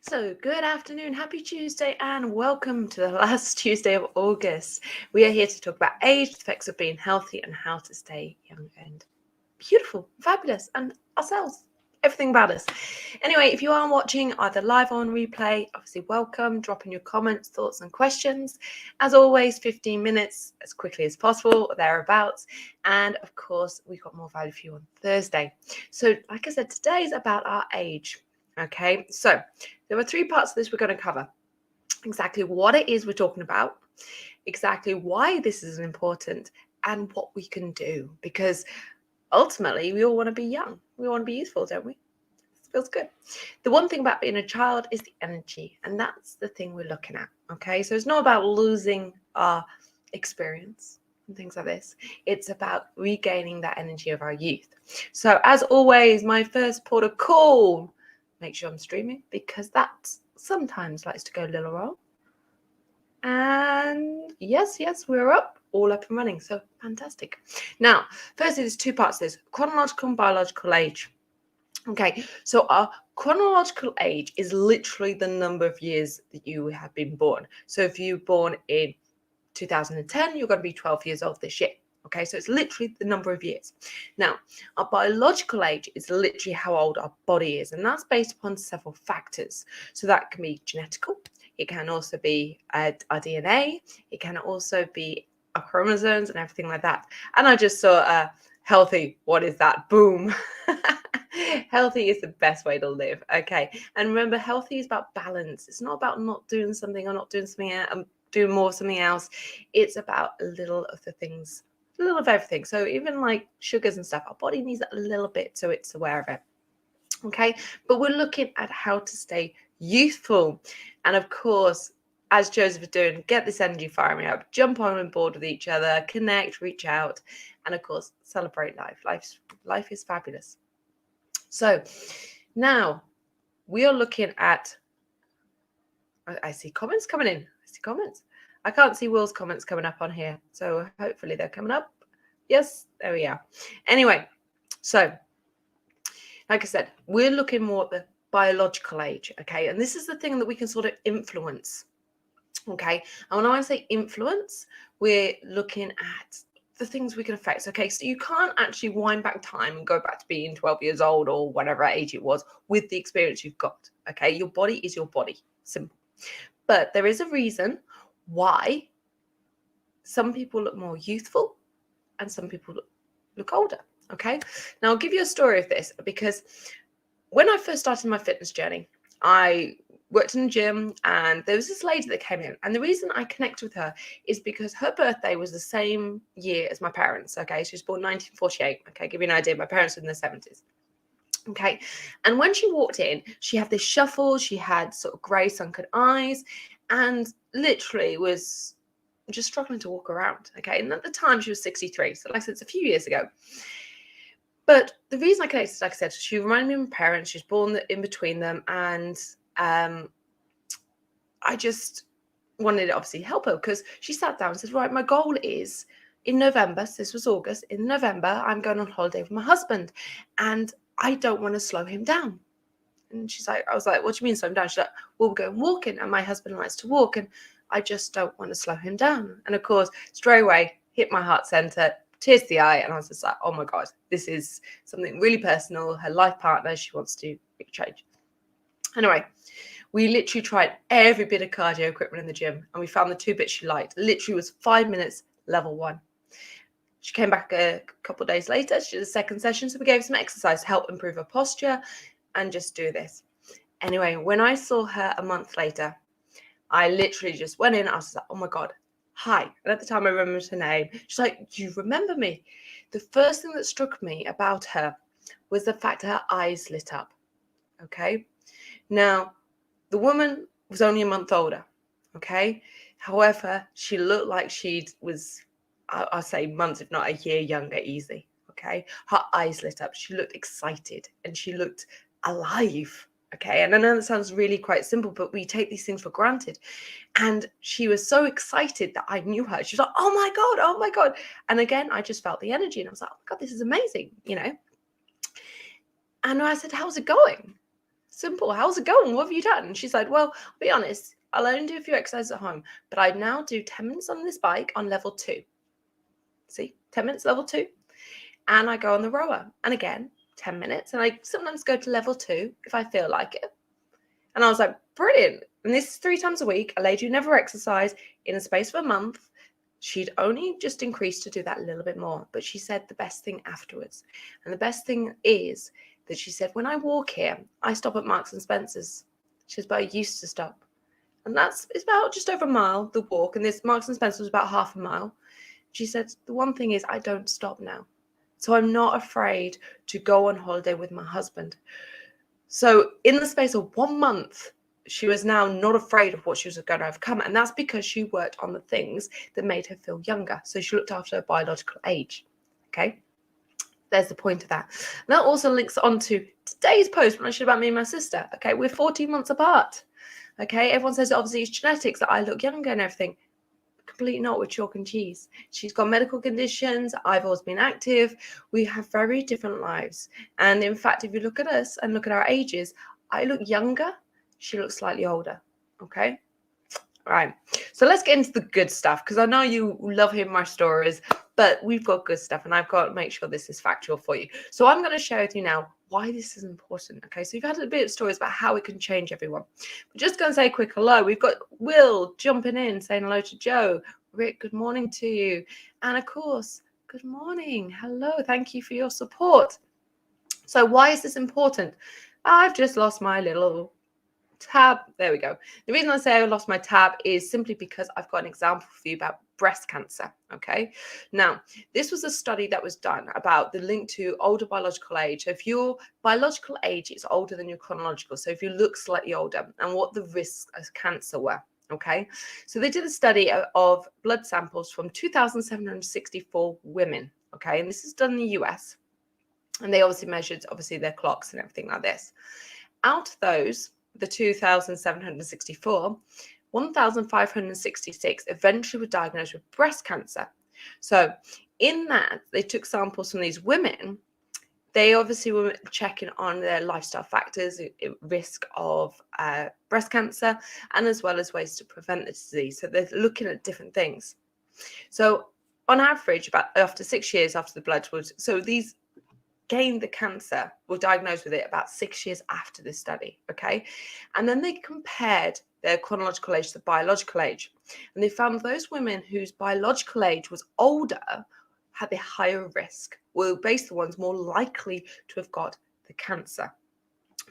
So, good afternoon, happy Tuesday, and welcome to the last Tuesday of August. We are here to talk about age, the effects of being healthy, and how to stay young and beautiful, fabulous, and ourselves. Everything about us. Anyway, if you are watching either live or on replay, obviously welcome. Drop in your comments, thoughts, and questions. As always, 15 minutes as quickly as possible, or thereabouts. And of course, we've got more value for you on Thursday. So, like I said, today is about our age. Okay, so there are three parts of this we're going to cover. Exactly what it is we're talking about, exactly why this is important, and what we can do. Because ultimately, we all want to be young. We want to be youthful, don't we? It feels good. The one thing about being a child is the energy, and that's the thing we're looking at. Okay, so it's not about losing our experience and things like this. It's about regaining that energy of our youth. So, as always, my first port of call, make sure I'm streaming because that sometimes likes to go a little wrong. And yes, we're up, all up and running. So fantastic. Now, firstly, there's two parts to this: chronological and biological age. Okay, so our chronological age is literally the number of years that you have been born. So if you were born in 2010, you're going to be 12 years old this year. Okay, so it's literally the number of years. Now, our biological age is literally how old our body is, and that's based upon several factors. So that can be genetical, it can also be our DNA, it can also be our chromosomes and everything like that. And I just saw healthy, what is that? Boom. Healthy is the best way to live. Okay, and remember, healthy is about balance. It's not about not doing something or not doing something else, doing more of something else. It's about a little of the things, a little of everything. So even like sugars and stuff, our body needs a little bit, so it's aware of it. Okay, but we're looking at how to stay youthful. And of course, as Joseph is doing, get this energy firing up, jump on board with each other, connect, reach out, and of course, celebrate life. Life is fabulous. So now we are looking at, I see comments coming in. I see comments. I can't see Will's comments coming up on here. So hopefully they're coming up. Yes, there we are. Anyway, so like I said, we're looking more at the biological age. Okay. And this is the thing that we can sort of influence. Okay. And when I say influence, we're looking at the things we can affect. Okay, so you can't actually wind back time and go back to being 12 years old or whatever age it was with the experience you've got. Okay, your body is your body, simple. But there is a reason why some people look more youthful and some people look older. Okay, now I'll give you a story of this because when I first started my fitness journey, I worked in a gym and there was this lady that came in, and the reason I connected with her is because her birthday was the same year as my parents. Okay, she was born 1948. Okay, give you an idea, my parents were in their 70s. Okay, and when she walked in, she had this shuffle, she had sort of grey sunken eyes, and literally was just struggling to walk around. Okay, and at the time she was 63, so like I said, it's a few years ago. But the reason I connected, like I said, she reminded me of my parents. She was born in between them, and I just wanted to obviously help her because she sat down and said, right, my goal is in November, so this was August, in November, I'm going on holiday with my husband and I don't want to slow him down. And she's like, I was like, what do you mean slow him down? She's like, well, we're going walking and my husband likes to walk and I just don't want to slow him down. And of course, straight away, hit my heart center, tears to the eye. And I was just like, oh my God, this is something really personal. Her life partner, she wants to make a change. Anyway, we literally tried every bit of cardio equipment in the gym and we found the two bits she liked. Literally was 5 minutes, level 1. She came back a couple of days later. She did a second session. So we gave her some exercise to help improve her posture and just do this. Anyway, when I saw her a month later, I literally just went in. I was like, oh my God, hi. And at the time I remembered her name. She's like, do you remember me? The first thing that struck me about her was the fact her eyes lit up. Okay. Now, the woman was only a month older, okay? However, she looked like she was, I'll say months, if not a year younger, easy, okay? Her eyes lit up. She looked excited and she looked alive, okay? And I know that sounds really quite simple, but we take these things for granted. And she was so excited that I knew her. She was like, oh my God, oh my God. And again, I just felt the energy and I was like, oh my God, this is amazing, you know? And I said, how's it going? Simple. How's it going? What have you done? And she's like, well, I'll be honest, I'll only do a few exercises at home, but I now do 10 minutes on this bike on level 2. See, 10 minutes level 2. And I go on the rower. And again, 10 minutes. And I sometimes go to level 2 if I feel like it. And I was like, brilliant. And this is 3 times a week. A lady who never exercised in a space of a month. She'd only just increased to do that a little bit more. But she said the best thing afterwards. And the best thing is that she said, when I walk here, I stop at Marks and Spencer's. She says, but I used to stop. And it's about just over a mile, the walk. And this Marks and Spencer's was about half a mile. She said, the one thing is I don't stop now. So I'm not afraid to go on holiday with my husband. So in the space of 1 month, she was now not afraid of what she was going to overcome. And that's because she worked on the things that made her feel younger. So she looked after her biological age. Okay. There's the point of that. And that also links on to today's post when I shared about me and my sister. Okay. We're 14 months apart. Okay. Everyone says obviously it's genetics that I look younger and everything. Completely not, with chalk and cheese. She's got medical conditions. I've always been active. We have very different lives. And in fact, if you look at us and look at our ages, I look younger. She looks slightly older. Okay. Right. So let's get into the good stuff, because I know you love hearing my stories, but we've got good stuff and I've got to make sure this is factual for you. So I'm going to share with you now why this is important. Okay. So you've had a bit of stories about how it can change everyone. We're just going to say a quick hello. We've got Will jumping in, saying hello to Joe. Rick, good morning to you. And of course, good morning. Hello. Thank you for your support. So why is this important? I've just lost my little tab. There we go. The reason I say I lost my tab is simply because I've got an example for you about breast cancer. Okay. Now, this was a study that was done about the link to older biological age. So if your biological age is older than your chronological, so if you look slightly older, and what the risks of cancer were. Okay. So they did a study of blood samples from 2,764 women. Okay. And this is done in the US. And they obviously measured their clocks and everything like this. Out of those, the 2,764, 1,566 eventually were diagnosed with breast cancer. So in that, they took samples from these women. They obviously were checking on their lifestyle factors, risk of breast cancer, and as well as ways to prevent the disease. So they're looking at different things. So on average, about after 6 years after the blood was, so these gained the cancer, were diagnosed with it about 6 years after this study. Okay. And then they compared their chronological age to biological age. And they found those women whose biological age was older had the higher risk, were basically the ones more likely to have got the cancer.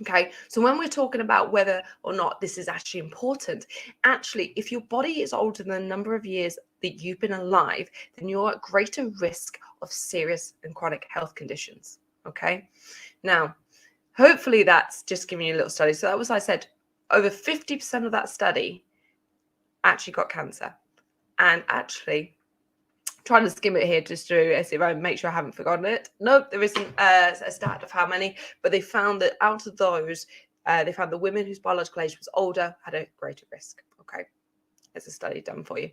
Okay, so when we're talking about whether or not this is actually important, actually, if your body is older than the number of years that you've been alive, then you're at greater risk of serious and chronic health conditions. Okay, now, hopefully that's just giving you a little study. So that was, I said, over 50% of that study actually got cancer. And actually, trying to skim it here just to see if I make sure I haven't forgotten it. Nope, there isn't a stat of how many, but they found that out of those, they found the women whose biological age was older had a greater risk. Okay, there's a study done for you.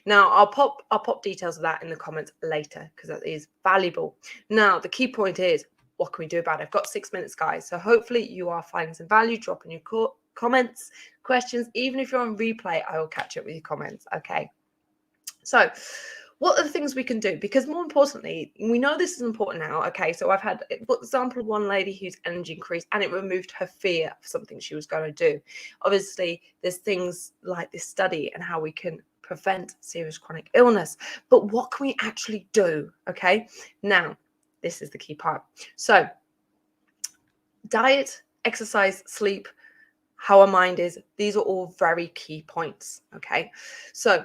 Now I'll pop details of that in the comments later because that is valuable. Now the key point is, what can we do about it? I've got 6 minutes, guys. So hopefully you are finding some value. Drop in your comments, questions. Even if you're on replay, I will catch up with your comments. Okay. So what are the things we can do? Because more importantly, we know this is important now. Okay, so I've had, for example, one lady whose energy increased and it removed her fear of something she was going to do. Obviously, there's things like this study and how we can prevent serious chronic illness. But what can we actually do? Okay, now, this is the key part. So, diet, exercise, sleep, how our mind is, these are all very key points. Okay, so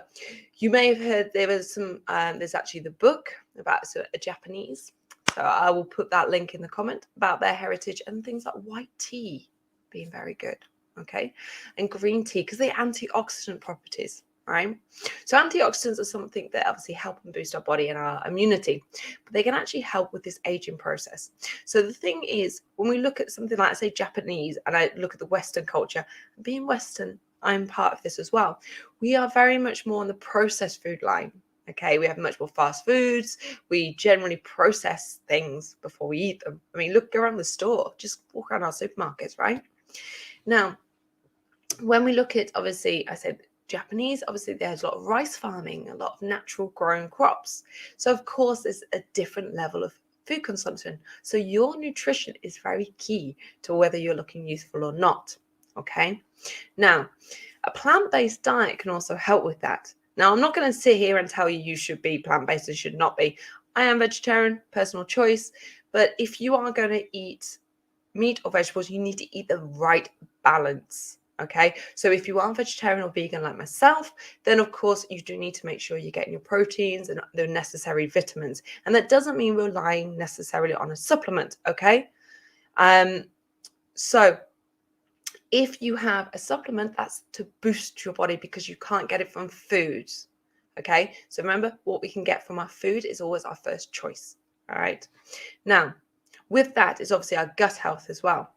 you may have heard there was some there's actually the book about a Japanese, so I will put that link in the comment, about their heritage and things like white tea being very good. Okay, and green tea because they're antioxidant properties. Right, so antioxidants are something that obviously help and boost our body and our immunity, but they can actually help with this aging process. So the thing is, when we look at something like, say, Japanese, and I look at the Western culture, being Western, I'm part of this as well. We are very much more on the processed food line. Okay, we have much more fast foods. We generally process things before we eat them. I mean, look around the store, just walk around our supermarkets, right? Now, when we look at, obviously, I said Japanese, obviously there's a lot of rice farming, a lot of natural grown crops. So of course there's a different level of food consumption. So your nutrition is very key to whether you're looking youthful or not. Okay. Now, a plant-based diet can also help with that. Now, I'm not going to sit here and tell you should be plant-based and should not be. I am vegetarian, personal choice. But if you are going to eat meat or vegetables, you need to eat the right balance. Okay, so if you are vegetarian or vegan like myself, then of course you do need to make sure you're getting your proteins and the necessary vitamins. And that doesn't mean relying necessarily on a supplement. Okay, so if you have a supplement, that's to boost your body because you can't get it from foods. Okay, so remember, what we can get from our food is always our first choice. All right, now with that is obviously our gut health as well.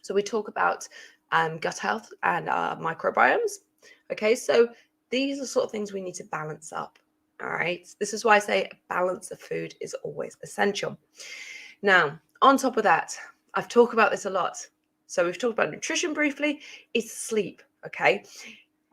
So we talk about gut health and our microbiomes. Okay, so these are sort of things we need to balance up. All right, this is why I say a balance of food is always essential. Now, on top of that, I've talked about this a lot. So we've talked about nutrition briefly. It's sleep. Okay,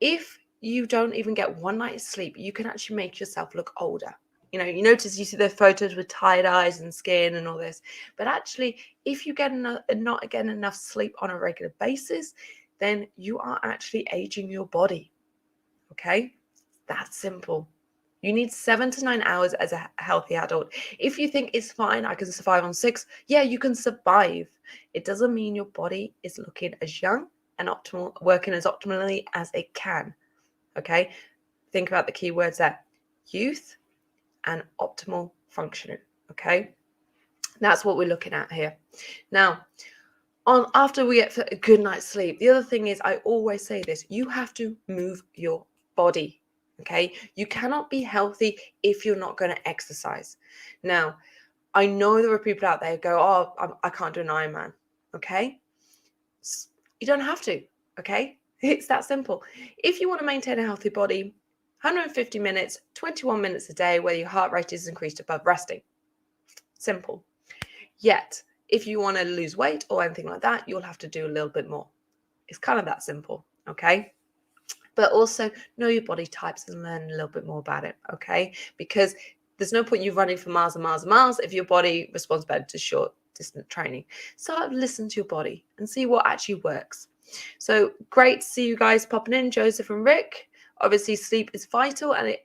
if you don't even get one night's sleep, you can actually make yourself look older. You know, you notice you see the photos with tired eyes and skin and all this, but actually, if you get not getting enough sleep on a regular basis, then you are actually aging your body. Okay, that's simple. You need 7 to 9 hours as a healthy adult. If you think it's fine, I can survive on 6, yeah, you can survive. It doesn't mean your body is looking as young and optimal, working as optimally as it can. Okay, think about the key words there: youth and optimal functioning. Okay, that's what we're looking at here. Now, after we get a good night's sleep, the other thing is, I always say this: you have to move your body. Okay, you cannot be healthy if you're not going to exercise. Now, I know there are people out there who go, oh, I can't do an Ironman. Okay, you don't have to. Okay, it's that simple. If you want to maintain a healthy body, 150 minutes, 21 minutes a day where your heart rate is increased above resting. Simple. Yet, if you want to lose weight or anything like that, you'll have to do a little bit more. It's kind of that simple, okay? But also know your body types and learn a little bit more about it, okay? Because there's no point you running for miles and miles and miles if your body responds better to short distance training. Start listen to your body and see what actually works. So great to see you guys popping in, Joseph and Rick. Obviously, sleep is vital, and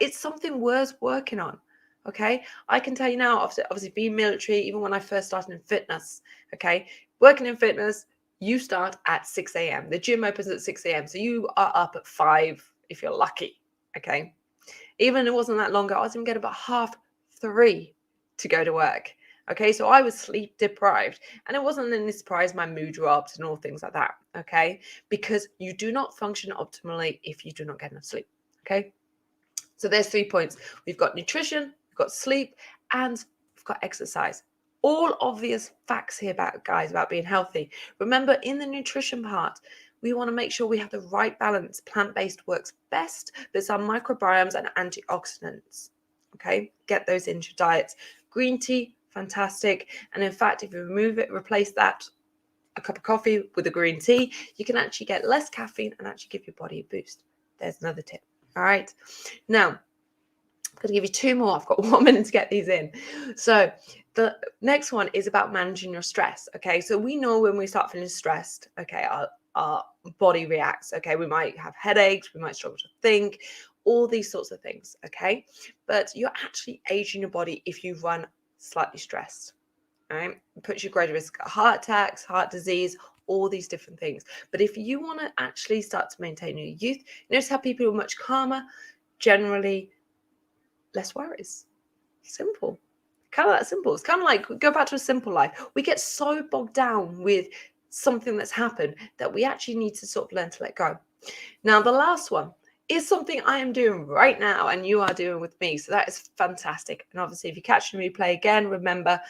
it's something worth working on. Okay, I can tell you now, obviously being military, even when I first started in fitness, okay, working in fitness, you start at 6 a.m. The gym opens at 6 a.m. So you are up at 5 if you're lucky. Okay, even it wasn't that long ago, I was even getting about 2:30 to go to work. Okay, so I was sleep deprived, and it wasn't any surprise my mood dropped and all things like that. Okay, because you do not function optimally if you do not get enough sleep. Okay, so there's 3 points. We've got nutrition, we've got sleep, and we've got exercise. All obvious facts here about being healthy. Remember, in the nutrition part, we want to make sure we have the right balance. Plant-based works best. There's some microbiomes and antioxidants. Okay, get those into your diets. Green tea, fantastic. And in fact, if you replace that a cup of coffee with a green tea, you can actually get less caffeine and actually give your body a boost. There's another tip. All right. Now, I'm going to give you 2 more. I've got 1 minute to get these in. So the next one is about managing your stress. Okay. So we know when we start feeling stressed, okay, our body reacts. Okay. We might have headaches. We might struggle to think, all these sorts of things. Okay. But you're actually aging your body if you run slightly stressed. All right. It puts you at greater risk of heart attacks, heart disease, all these different things. But if you want to actually start to maintain your youth, notice how people are much calmer, generally less worries. Simple. Kind of that simple. It's kind of like go back to a simple life. We get so bogged down with something that's happened that we actually need to sort of learn to let go. Now, the last one is something I am doing right now and you are doing with me. So that is fantastic. And obviously, if you catch the replay again, remember,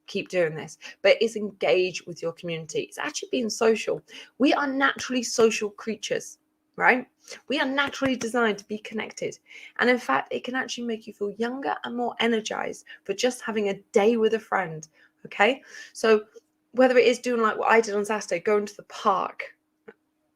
keep doing this, but it's engage with your community. It's actually being social. We are naturally social creatures, right? We are naturally designed to be connected. And in fact, it can actually make you feel younger and more energized for just having a day with a friend. Okay. So whether it is doing like what I did on Saturday, going to the park,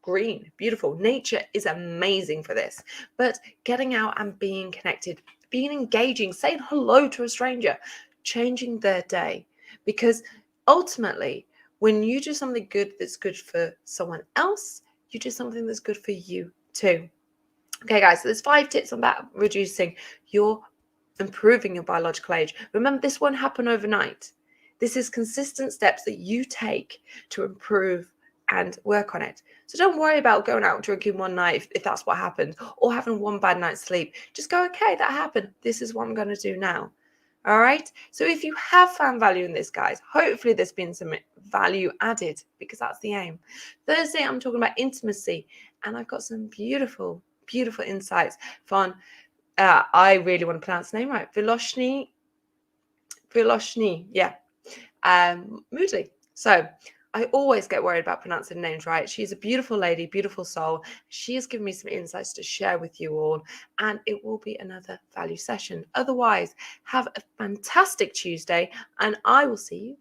green, beautiful. Nature is amazing for this. But getting out and being connected, being engaging, saying hello to a stranger, changing their day. Because ultimately, when you do something good that's good for someone else, you do something that's good for you too. Okay, guys, so there's 5 tips on that reducing your improving your biological age. Remember, this won't happen overnight. This is consistent steps that you take to improve and work on it. So don't worry about going out drinking one night if that's what happened, or having one bad night's sleep. Just go, okay, that happened. This is what I'm going to do now. All right. So if you have found value in this, guys, hopefully there's been some value added, because that's the aim. Thursday, I'm talking about intimacy, and I've got some beautiful, beautiful insights from I really want to pronounce the name right. Viloshni, yeah. Moodley. So I always get worried about pronouncing names right. She's a beautiful lady, beautiful soul. She has given me some insights to share with you all, and it will be another value session. Otherwise, have a fantastic Tuesday, and I will see you